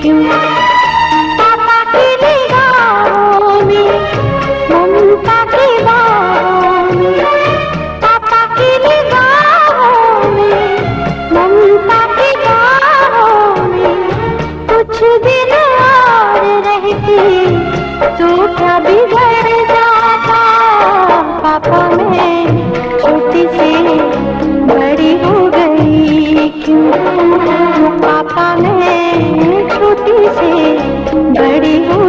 क्यों? पापा की निगाहों में, ममता की बाहों में, पापा की निगाहों में, ममता की बाहों में, कुछ दिन और रहती तो क्या बिगड़ जाता। पापा मैं छोटी सी बड़ी हो गई क्यों? पापा मैं छोटी सी बड़ी हो